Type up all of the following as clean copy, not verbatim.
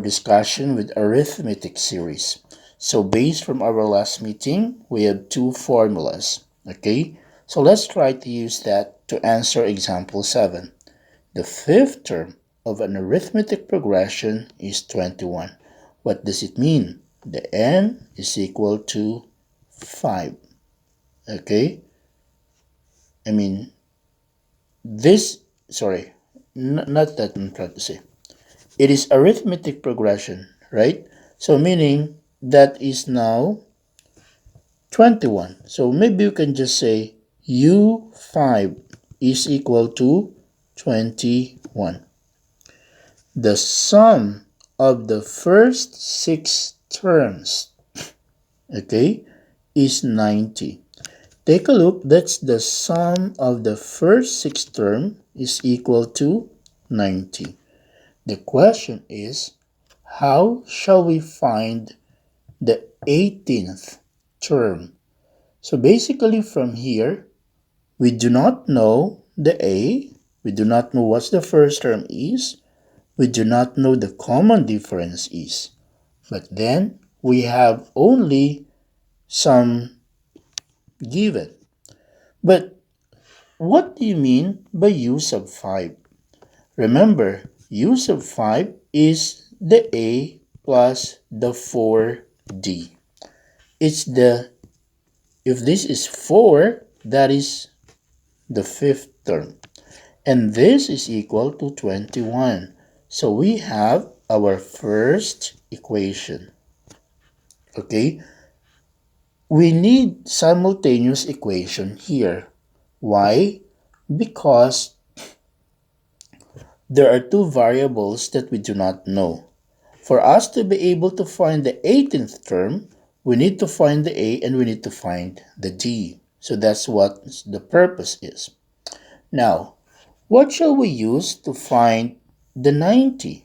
discussion with arithmetic series. So based from our last meeting, we have two formulas. Okay, so let's try to use that to answer example 7. The fifth term of an arithmetic progression is 21. What does it mean? The n is equal to 5. Okay, not that I'm trying to say. It is arithmetic progression, right? So meaning that is now 21. So maybe you can just say U5 is equal to 21. The sum of the first 6 terms, okay, is 90. Take a look, that's the sum of the first 6 terms is equal to 90. The question is, how shall we find the 18th term? So basically from here, we do not know the A, we do not know what the first term is, we do not know the common difference is. But then we have only some given. But what do you mean by u sub 5? Remember, u sub 5 is the A plus the 4D. If this is 4, that is the fifth term. And this is equal to 21. So we have our first equation. Okay? We need simultaneous equation here. Why? Because there are two variables that we do not know. For us to be able to find the 18th term, we need to find the A and we need to find the D. So that's what the purpose is. Now, what shall we use to find the 90?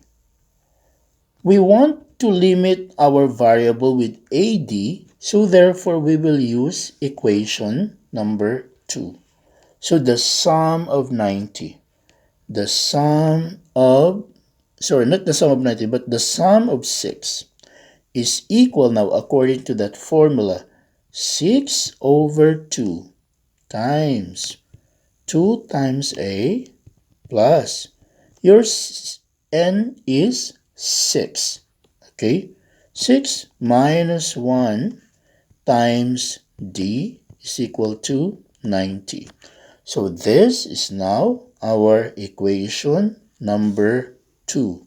We want to limit our variable with AD, so therefore we will use equation number 2. So the sum of 90. The sum of, not the sum of 90, but the sum of 6 is equal now, according to that formula, 6 over 2 times 2 times A plus your n is 6. Okay? 6 minus 1 times D is equal to 90. So this is now our equation number 2.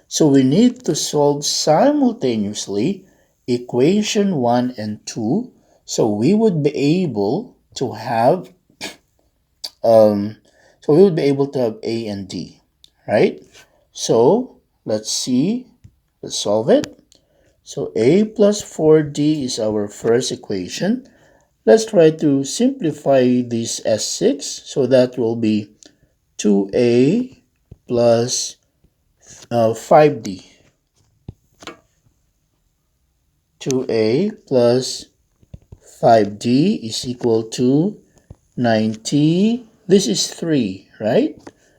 So we need to solve simultaneously equation 1 and 2, so we would be able to have A and D, right? So let's solve it. So A plus 4D is our first equation. Let's try to simplify this as 6, so that will be 2A plus 5D. 2A plus 5D is equal to 90. This is 3, right?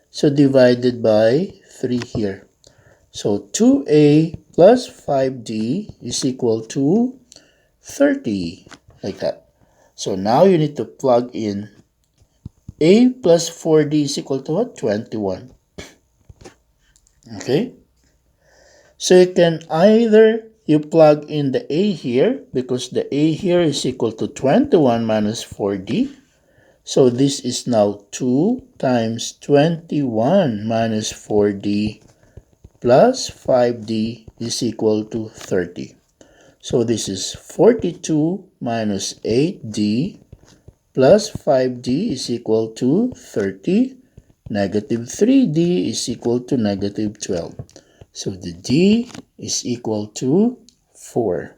So divided by 3 here. So 2A plus 5D is equal to 30, like that. So now you need to plug in A plus 4D is equal to what? 21. Okay? So you can either you plug in the A here, because the A here is equal to 21 minus 4D. So this is now 2 times 21 minus 4D plus 5D is equal to 30. So this is 42 minus 8D plus 5D is equal to 30. Negative 3D is equal to negative 12. So the D is equal to 4.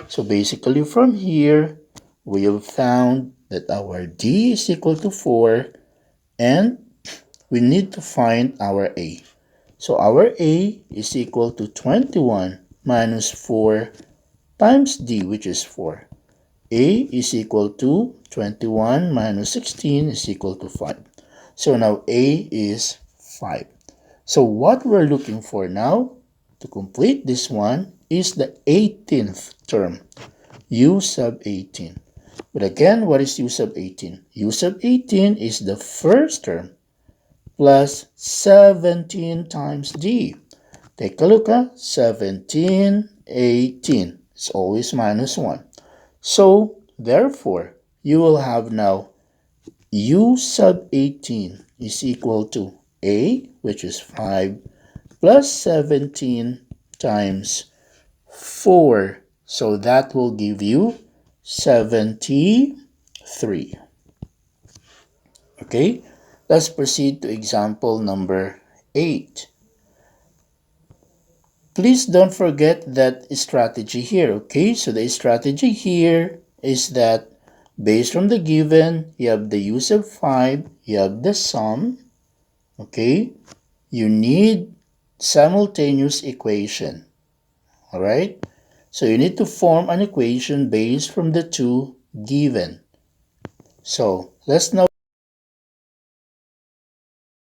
So basically from here, we have found that our D is equal to 4, and we need to find our A. So our A is equal to 21 minus 4 times D, which is 4. A is equal to 21 minus 16 is equal to 5. So now A is 5. So what we're looking for now, to complete this one is the 18th term, u sub 18. But again, what is u sub 18? U sub 18 is the first term plus 17 times d. Take a look at 17, 18. It's always minus 1. So, therefore, you will have now u sub 18 is equal to a, which is 5, plus 17 times 4. So that will give you 73. Okay, let's proceed to example number 8. Please don't forget that strategy here, okay? So the strategy here is that based from the given, you have the u sub 5, you have the sum, okay? You need simultaneous equation, all right? So you need to form an equation based from the two given. So let's now